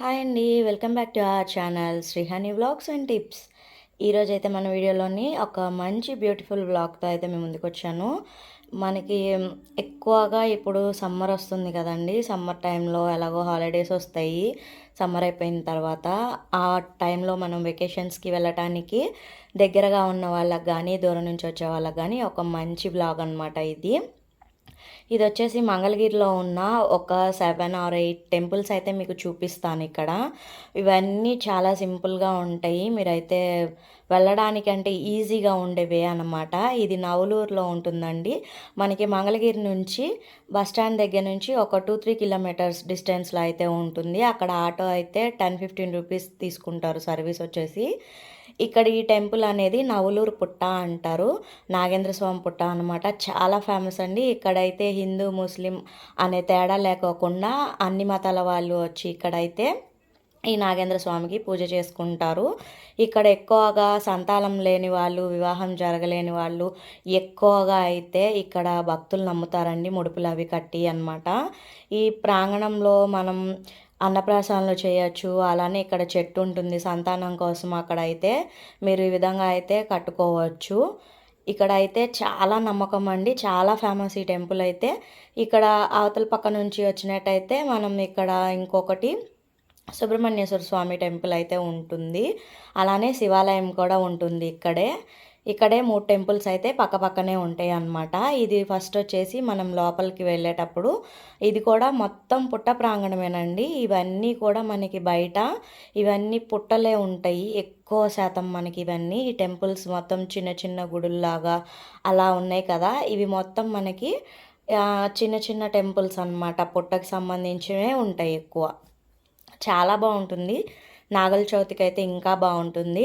Hi అండి. Welcome back to our channel Srihani vlogs and tips. ఈరోజైతే మన వీడియోలోని ఒక మంచి బ్యూటిఫుల్ వ్లాగ్తో అయితే మేము ముందుకొచ్చాను. మనకి ఎక్కువగా ఇప్పుడు సమ్మర్ వస్తుంది కదండి. సమ్మర్ టైంలో ఎలాగో హాలిడేస్ వస్తాయి. సమ్మర్ అయిపోయిన తర్వాత ఆ టైంలో మనం వెకేషన్స్కి వెళ్ళటానికి దగ్గరగా ఉన్న వాళ్ళకి కానీ, దూరం నుంచి వచ్చే వాళ్ళకి కానీ ఒక మంచి వ్లాగ్ అనమాట ఇది. ఇది వచ్చేసి మంగళగిరిలో ఉన్న ఒక 7 ఆర్ 8 టెంపుల్స్ అయితే మీకు చూపిస్తాను ఇక్కడ. ఇవన్నీ చాలా సింపుల్గా ఉంటాయి. మీరైతే వెళ్ళడానికంటే ఈజీగా ఉండే వే అనమాట. ఇది నవలూరులో ఉంటుందండి. మనకి మంగళగిరి నుంచి బస్ స్టాండ్ దగ్గర నుంచి ఒక 2-3 కిలోమీటర్స్ డిస్టెన్స్లో అయితే ఉంటుంది. అక్కడ ఆటో అయితే 10-15 రూపీస్ తీసుకుంటారు సర్వీస్ వచ్చేసి. ఇక్కడ ఈ టెంపుల్ అనేది నవలూరు పుట్ట అంటారు. నాగేంద్ర స్వామి పుట్ట అనమాట. చాలా ఫేమస్ అండి. ఇక్కడైతే హిందూ, ముస్లిం అనే తేడా లేకోకుండా అన్ని మతాల వాళ్ళు వచ్చి ఇక్కడైతే ఈ నాగేంద్ర స్వామికి పూజ చేసుకుంటారు. ఇక్కడ ఎక్కువగా సంతానం లేని వాళ్ళు, వివాహం జరగలేని వాళ్ళు ఎక్కువగా అయితే ఇక్కడ భక్తులు నమ్ముతారండి, ముడుపులు అవి కట్టి అనమాట. ఈ ప్రాంగణంలో మనం అన్నప్రాసనలు చేయొచ్చు. అలానే ఇక్కడ చెట్టు ఉంటుంది సంతానం కోసం. అక్కడైతే మీరు ఈ విధంగా అయితే కట్టుకోవచ్చు. ఇక్కడ అయితే చాలా నమ్మకం అండి. చాలా ఫేమస్ ఈ టెంపుల్ అయితే. ఇక్కడ అవతల పక్క నుంచి వచ్చినట్టయితే మనం ఇక్కడ ఇంకొకటి సుబ్రహ్మణ్యేశ్వర స్వామి టెంపుల్ అయితే ఉంటుంది. అలానే శివాలయం కూడా ఉంటుంది ఇక్కడే. ఇక్కడే 3 టెంపుల్స్ అయితే పక్కపక్కనే ఉంటాయి అన్నమాట. ఇది ఫస్ట్ వచ్చేసి మనం లోపలికి వెళ్ళేటప్పుడు ఇది కూడా మొత్తం పుట్ట ప్రాంగణమేనండి. ఇవన్నీ కూడా మనకి బయట ఇవన్నీ పుట్టలే ఉంటాయి ఎక్కువ శాతం మనకి ఇవన్నీ. ఈ టెంపుల్స్ మొత్తం చిన్న చిన్న గుడుల్లాగా అలా ఉన్నాయి కదా. ఇవి మొత్తం మనకి చిన్న చిన్న టెంపుల్స్ అన్నమాట. పుట్టకు సంబంధించినవే ఉంటాయి ఎక్కువ. చాలా బాగుంటుంది. నాగల చవితికి అయితే ఇంకా బాగుంటుంది.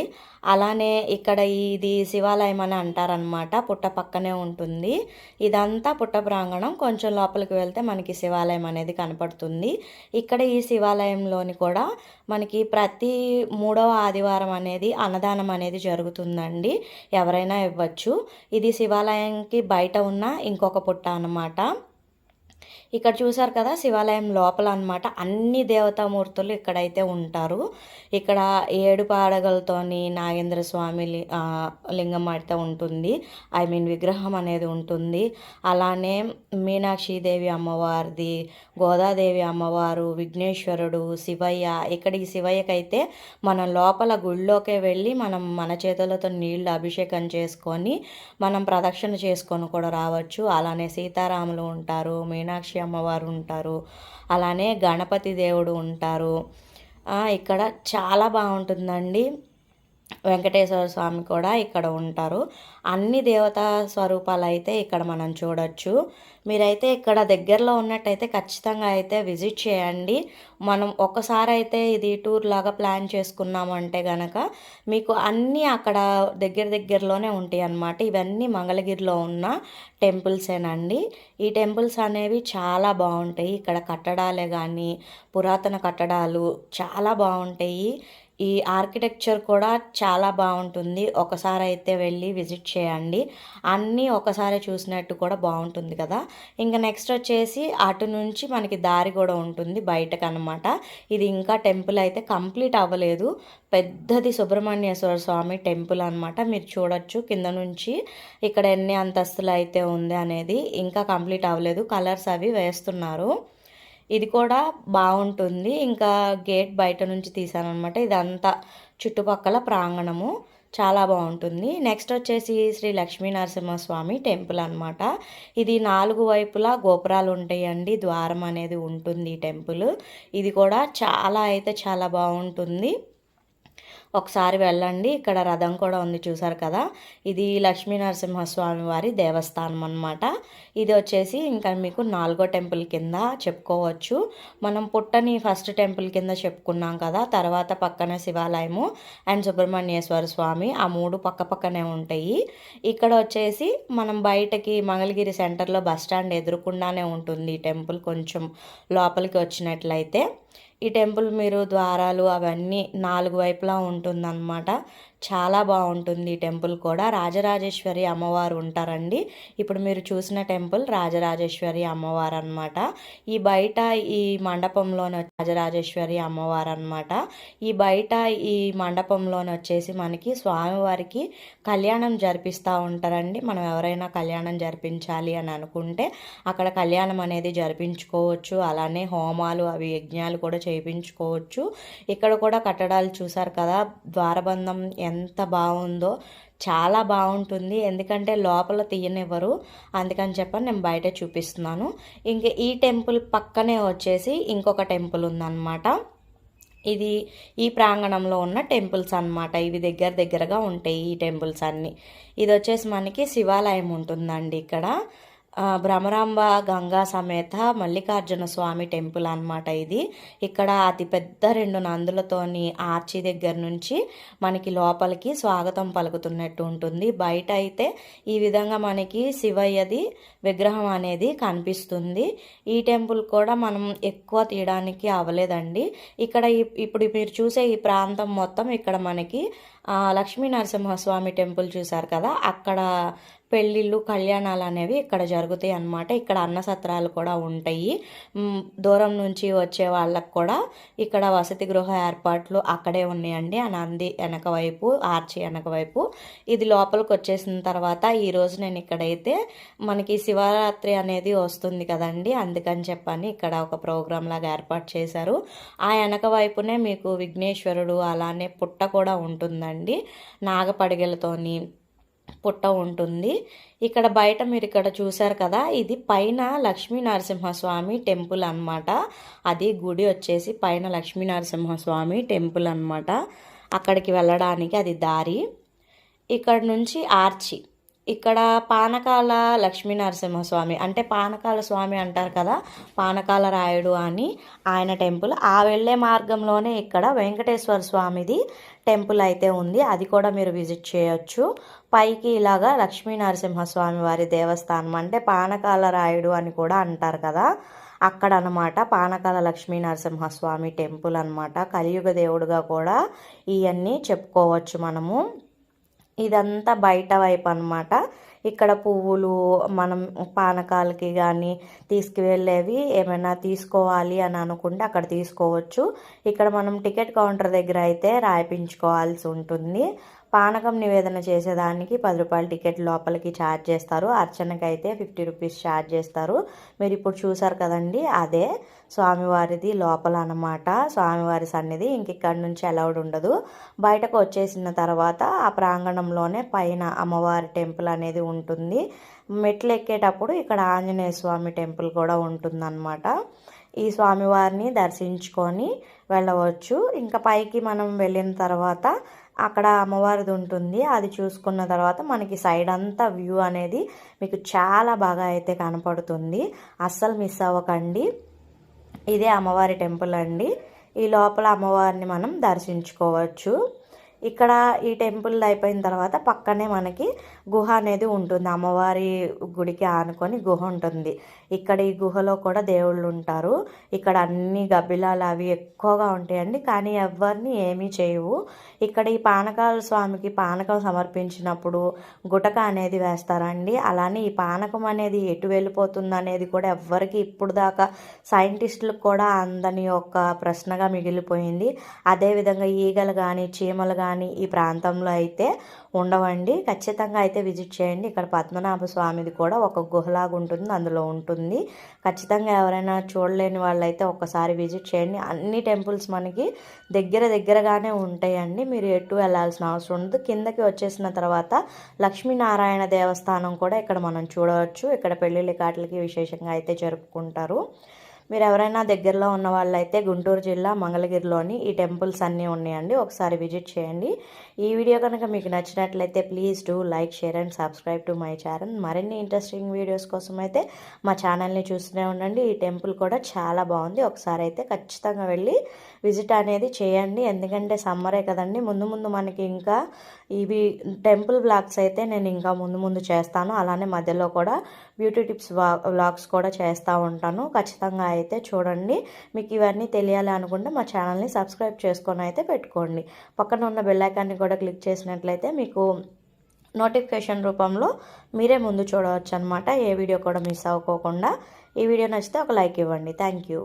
అలానే ఇక్కడ ఇది శివాలయం అని అంటారనమాట. పుట్ట పక్కనే ఉంటుంది. ఇదంతా పుట్ట ప్రాంగణం. కొంచెం లోపలికి వెళ్తే మనకి శివాలయం అనేది కనపడుతుంది. ఇక్కడ ఈ శివాలయంలోని కూడా మనకి ప్రతి 3వ ఆదివారం అనేది అన్నదానం అనేది జరుగుతుందండి. ఎవరైనా ఇవ్వచ్చు. ఇది శివాలయంకి బయట ఉన్న ఇంకొక పుట్ట అన్నమాట. ఇక్కడ చూసారు కదా శివాలయం లోపల అనమాట. అన్ని దేవతామూర్తులు ఇక్కడైతే ఉంటారు. ఇక్కడ 7 పాడగలతోని నాగేంద్ర స్వామి లింగం అయితే ఉంటుంది. విగ్రహం అనేది ఉంటుంది. అలానే మీనాక్షిదేవి అమ్మవారిది, గోదాదేవి అమ్మవారు, విఘ్నేశ్వరుడు, శివయ్య. ఇక్కడ ఈ శివయ్యకైతే మనం లోపల గుళ్ళోకే వెళ్ళి మనం మన చేతులతో నీళ్లు అభిషేకం చేసుకొని మనం ప్రదక్షిణ చేసుకొని కూడా రావచ్చు. అలానే సీతారాములు ఉంటారు, మీనాక్షి అమ్మవారు ఉంటారు, అలానే గణపతి దేవుడు ఉంటారు. ఇక్కడ చాలా బాగుంటుందండి. వెంకటేశ్వర స్వామి కూడా ఇక్కడ ఉంటారు. అన్ని దేవతా స్వరూపాలు అయితే ఇక్కడ మనం చూడొచ్చు. మీరైతే ఇక్కడ దగ్గరలో ఉన్నట్టయితే ఖచ్చితంగా అయితే విజిట్ చేయండి. మనం ఒకసారి అయితే ఇది టూర్ లాగా ప్లాన్ చేసుకున్నామంటే కనుక మీకు అన్నీ అక్కడ దగ్గరలోనే ఉంటాయి అన్నమాట. ఇవన్నీ మంగళగిరిలో ఉన్న టెంపుల్సేనండి. ఈ టెంపుల్స్ అనేవి చాలా బాగుంటాయి. ఇక్కడ కట్టడాలే కానీ పురాతన కట్టడాలు చాలా బాగుంటాయి. ఈ ఆర్కిటెక్చర్ కూడా చాలా బాగుంటుంది. ఒకసారి అయితే వెళ్ళి విజిట్ చేయండి. అన్నీ ఒకసారి చూసినట్టు కూడా బాగుంటుంది కదా. ఇంకా నెక్స్ట్ వచ్చేసి అటు నుంచి మనకి దారి కూడా ఉంటుంది బయటకు అనమాట. ఇది ఇంకా టెంపుల్ అయితే కంప్లీట్ అవ్వలేదు. పెద్దది సుబ్రహ్మణ్యేశ్వర స్వామి టెంపుల్ అనమాట. మీరు చూడొచ్చు కింద నుంచి ఇక్కడ ఎన్ని అంతస్తులు అయితే ఉంది అనేది. ఇంకా కంప్లీట్ అవ్వలేదు. కలర్స్ అవి వేస్తున్నారు. ఇది కూడా బాగుంటుంది. ఇంకా గేట్ బయట నుంచి తీసానమాట. ఇదంతా చుట్టుపక్కల ప్రాంగణము చాలా బాగుంటుంది. నెక్స్ట్ వచ్చేసి శ్రీ లక్ష్మీ నరసింహస్వామి టెంపుల్ అనమాట. ఇది 4 వైపులా గోపురాలు ఉంటాయండి. ద్వారం అనేది ఉంటుంది ఈ టెంపుల్. ఇది కూడా చాలా అయితే చాలా బాగుంటుంది. ఒకసారి వెళ్ళండి. ఇక్కడ రథం కూడా ఉంది చూసారు కదా. ఇది లక్ష్మీ నరసింహస్వామి వారి దేవస్థానం అనమాట. ఇది వచ్చేసి ఇంకా మీకు 4వ టెంపుల్ కింద చెప్పుకోవచ్చు. మనం పుట్టని ఫస్ట్ టెంపుల్ కింద చెప్పుకున్నాం కదా. తర్వాత పక్కన శివాలయము అండ్ సుబ్రహ్మణ్యేశ్వర స్వామి, ఆ 3 పక్కనే ఉంటాయి. ఇక్కడ వచ్చేసి మనం బయటకి మంగళగిరి సెంటర్లో బస్ స్టాండ్ ఎదురుకుండానే ఉంటుంది ఈ టెంపుల్. కొంచెం లోపలికి వచ్చినట్లయితే ఈ టెంపుల్ మీరు ద్వారాలు అవన్నీ 4 వైపులా ఉంటుందన్నమాట. చాలా బాగుంటుంది ఈ టెంపుల్ కూడా. రాజరాజేశ్వరి అమ్మవారు ఉంటారండి. ఇప్పుడు మీరు చూసిన టెంపుల్ రాజరాజేశ్వరి అమ్మవారు అనమాట. ఈ బయట ఈ మండపంలోనే రాజరాజేశ్వరి అమ్మవారు అనమాట. ఈ బయట ఈ మండపంలోనే వచ్చేసి మనకి స్వామివారికి కళ్యాణం జరిపిస్తూ ఉంటారండి. మనం ఎవరైనా కళ్యాణం జరిపించాలి అని అనుకుంటే అక్కడ కళ్యాణం అనేది జరిపించుకోవచ్చు. అలానే హోమాలు అవి యజ్ఞాలు కూడా చేయించుకోవచ్చు. ఇక్కడ కూడా కట్టడాలు చూసారు కదా, ద్వారబంధం ఎంత బాగుందో, చాలా బాగుంటుంది. ఎందుకంటే లోపల తీయనివ్వరు, అందుకని చెప్పని నేను బయట చూపిస్తున్నాను. ఇంక ఈ టెంపుల్ పక్కనే వచ్చేసి ఇంకొక టెంపుల్ ఉందన్నమాట. ఇది ఈ ప్రాంగణంలో ఉన్న టెంపుల్స్ అన్నమాట. ఇవి దగ్గరగా ఉంటాయి ఈ టెంపుల్స్ అన్నీ. ఇది వచ్చేసి మనకి శివాలయం ఉంటుందండి ఇక్కడ. భ్రమరాంబ గంగా సమేత మల్లికార్జున స్వామి టెంపుల్ అనమాట ఇది. ఇక్కడ అతిపెద్ద 2 నందులతోని ఆర్చి దగ్గర నుంచి మనకి లోపలికి స్వాగతం పలుకుతున్నట్టు ఉంటుంది. బయట అయితే ఈ విధంగా మనకి శివయ్యది విగ్రహం అనేది కనిపిస్తుంది. ఈ టెంపుల్ కూడా మనం ఎక్కువ తీయడానికి అవ్వలేదండి. ఇక్కడ ఇప్పుడు మీరు చూసే ఈ ప్రాంతం మొత్తం ఇక్కడ మనకి లక్ష్మీ నరసింహస్వామి టెంపుల్ చూసారు కదా, అక్కడ పెళ్ళిళ్ళు కళ్యాణాలు అనేవి ఇక్కడ జరుగుతాయి అన్నమాట. ఇక్కడ అన్నసత్రాలు కూడా ఉంటాయి. దూరం నుంచి వచ్చే వాళ్ళకు కూడా ఇక్కడ వసతి గృహ ఏర్పాట్లు అక్కడే ఉన్నాయండి. ఆ నంది వెనక వైపు, ఆర్చి వెనక వైపు. ఇది లోపలికి వచ్చేసిన తర్వాత ఈరోజు నేను ఇక్కడైతే మనకి శివరాత్రి అనేది వస్తుంది కదండి, అందుకని చెప్పని ఇక్కడ ఒక ప్రోగ్రాం లాగా ఏర్పాటు చేశారు. ఆ వెనక వైపునే మీకు విఘ్నేశ్వరుడు అలానే పుట్ట కూడా ఉంటుందండి. నాగపడిగలతోని పుట్ట ఉంటుంది. ఇక్కడ బయట మీరు ఇక్కడ చూసారు కదా, ఇది పైన లక్ష్మీ నరసింహస్వామి టెంపుల్ అనమాట. అది గుడి వచ్చేసి పైన లక్ష్మీ నరసింహస్వామి టెంపుల్ అనమాట. అక్కడికి వెళ్ళడానికి అది దారి. ఇక్కడ నుంచి ఆర్చి. ఇక్కడ పానకాల లక్ష్మీ నరసింహస్వామి అంటే పానకాల స్వామి అంటారు కదా, పానకాల రాయుడు అని ఆయన టెంపుల్. ఆ వెళ్ళే మార్గంలోనే ఇక్కడ వెంకటేశ్వర స్వామిది టెంపుల్ అయితే ఉంది. అది కూడా మీరు విజిట్ చేయొచ్చు. పైకి ఇలాగా లక్ష్మీ నరసింహస్వామి వారి దేవస్థానం అంటే పానకాల రాయుడు అని కూడా అంటారు కదా, అక్కడ అనమాట పానకాల లక్ష్మీ నరసింహస్వామి టెంపుల్ అనమాట. కలియుగ దేవుడుగా కూడా ఇవన్నీ చెప్పుకోవచ్చు మనము. ఇదంతా బయట వైపు అనమాట. ఇక్కడ పువ్వులు మనం పానకాలకి కానీ తీసుకువెళ్ళేవి ఏమైనా తీసుకోవాలి అని అనుకుంటే అక్కడ తీసుకోవచ్చు. ఇక్కడ మనం టికెట్ కౌంటర్ దగ్గర అయితే రాయించుకోవాల్సి ఉంటుంది. పానకం నివేదన చేసేదానికి 10 రూపాయలు టికెట్ లోపలికి ఛార్జ్ చేస్తారు. అర్చనకి అయితే 50 రూపీస్ ఛార్జ్ చేస్తారు. మీరు ఇప్పుడు చూసారు కదండి, అదే స్వామివారిది లోపల అనమాట. స్వామివారి సన్నిధి ఇంక ఇక్కడ నుంచి అలౌడ్ ఉండదు. బయటకు వచ్చేసిన తర్వాత ఆ ప్రాంగణంలోనే పైన అమ్మవారి టెంపుల్ అనేది ఉంటుంది. మెట్లు ఎక్కేటప్పుడు ఇక్కడ ఆంజనేయ స్వామి టెంపుల్ కూడా ఉంటుందన్నమాట. ఈ స్వామివారిని దర్శించుకొని వెళ్ళవచ్చు. ఇంకా పైకి మనం వెళ్ళిన తర్వాత అక్కడ అమ్మవారిది ఉంటుంది. అది చూసుకున్న తర్వాత మనకి సైడ్ అంతా వ్యూ అనేది మీకు చాలా బాగా అయితే కనపడుతుంది. అస్సలు మిస్ అవ్వకండి. ఇదే అమ్మవారి టెంపుల్ అండి. ఈ లోపల అమ్మవారిని మనం దర్శించుకోవచ్చు. ఇక్కడ ఈ టెంపుల్ అయిపోయిన తర్వాత పక్కనే మనకి గుహ అనేది ఉంటుంది. అమ్మవారి గుడికి ఆనుకొని గుహ ఉంటుంది. ఇక్కడ ఈ గుహలో కూడా దేవుళ్ళు ఉంటారు. ఇక్కడ అన్ని గబ్బిలాలు అవి ఎక్కువగా ఉంటాయండి, కానీ ఎవరిని ఏమీ చేయవు. ఇక్కడ ఈ పానకాల స్వామికి పానకం సమర్పించినప్పుడు గుటక అనేది వేస్తారండి. అలానే ఈ పానకం అనేది ఎటు వెళ్ళిపోతుంది అనేది కూడా ఎవ్వరికి ఇప్పుడు దాకా సైంటిస్టులకు కూడా అందని ఒక ప్రశ్నగా మిగిలిపోయింది. అదేవిధంగా ఈగలు కానీ చీమలు కానీ ఈ ప్రాంతంలో అయితే ఉండవండి. ఖచ్చితంగా అయితే విజిట్ చేయండి. ఇక్కడ పద్మనాభ స్వామిది కూడా ఒక గుహలాగా ఉంటుంది, అందులో ఉంటుంది. ఖచ్చితంగా ఎవరైనా చూడలేని వాళ్ళైతే ఒక్కసారి విజిట్ చేయండి. అన్ని టెంపుల్స్ మనకి దగ్గరగానే ఉంటాయండి. మీరు ఎటు వెళ్ళాల్సిన అవసరం ఉండదు. కిందకి వచ్చేసిన తర్వాత లక్ష్మీనారాయణ దేవస్థానం కూడా ఇక్కడ మనం చూడవచ్చు. ఇక్కడ పెళ్ళిళ్ళ కాట్లకి విశేషంగా అయితే జరుపుకుంటారు. మీరు ఎవరైనా దగ్గరలో ఉన్న వాళ్ళైతే గుంటూరు జిల్లా మంగళగిరిలోని ఈ టెంపుల్స్ అన్నీ ఉన్నాయండి, ఒకసారి విజిట్ చేయండి. ఈ వీడియో కనుక మీకు నచ్చినట్లయితే please do like, share and subscribe to my channel. మరిన్ని ఇంట్రెస్టింగ్ వీడియోస్ కోసం అయితే మా ఛానల్ని చూస్తూనే ఉండండి. ఈ టెంపుల్ కూడా చాలా బాగుంది. ఒకసారి అయితే ఖచ్చితంగా వెళ్ళి విజిట్ అనేది చేయండి. ఎందుకంటే సమ్మరే కదండి, ముందు మనకి ఇంకా ఇవి టెంపుల్ వ్లాగ్స్ అయితే నేను ఇంకా ముందు చేస్తాను. అలానే మధ్యలో కూడా బ్యూటీ టిప్స్ వ్లాగ్స్ కూడా చేస్తూ ఉంటాను. ఖచ్చితంగా అయితే చూడండి. మీకు ఇవన్నీ తెలియాలి అనుకుంటే మా ఛానల్ని సబ్స్క్రైబ్ చేసుకొని అయితే పెట్టుకోండి. పక్కన ఉన్న బెల్ ఐకాన్ని కూడా క్లిక్ చేసినట్లయితే మీకు నోటిఫికేషన్ రూపంలో మీరే ముందు చూడవచ్చు అనమాట. ఏ వీడియో కూడా మిస్ అవ్వకోకుండా. ఈ వీడియో నచ్చితే ఒక లైక్ ఇవ్వండి. Thank you.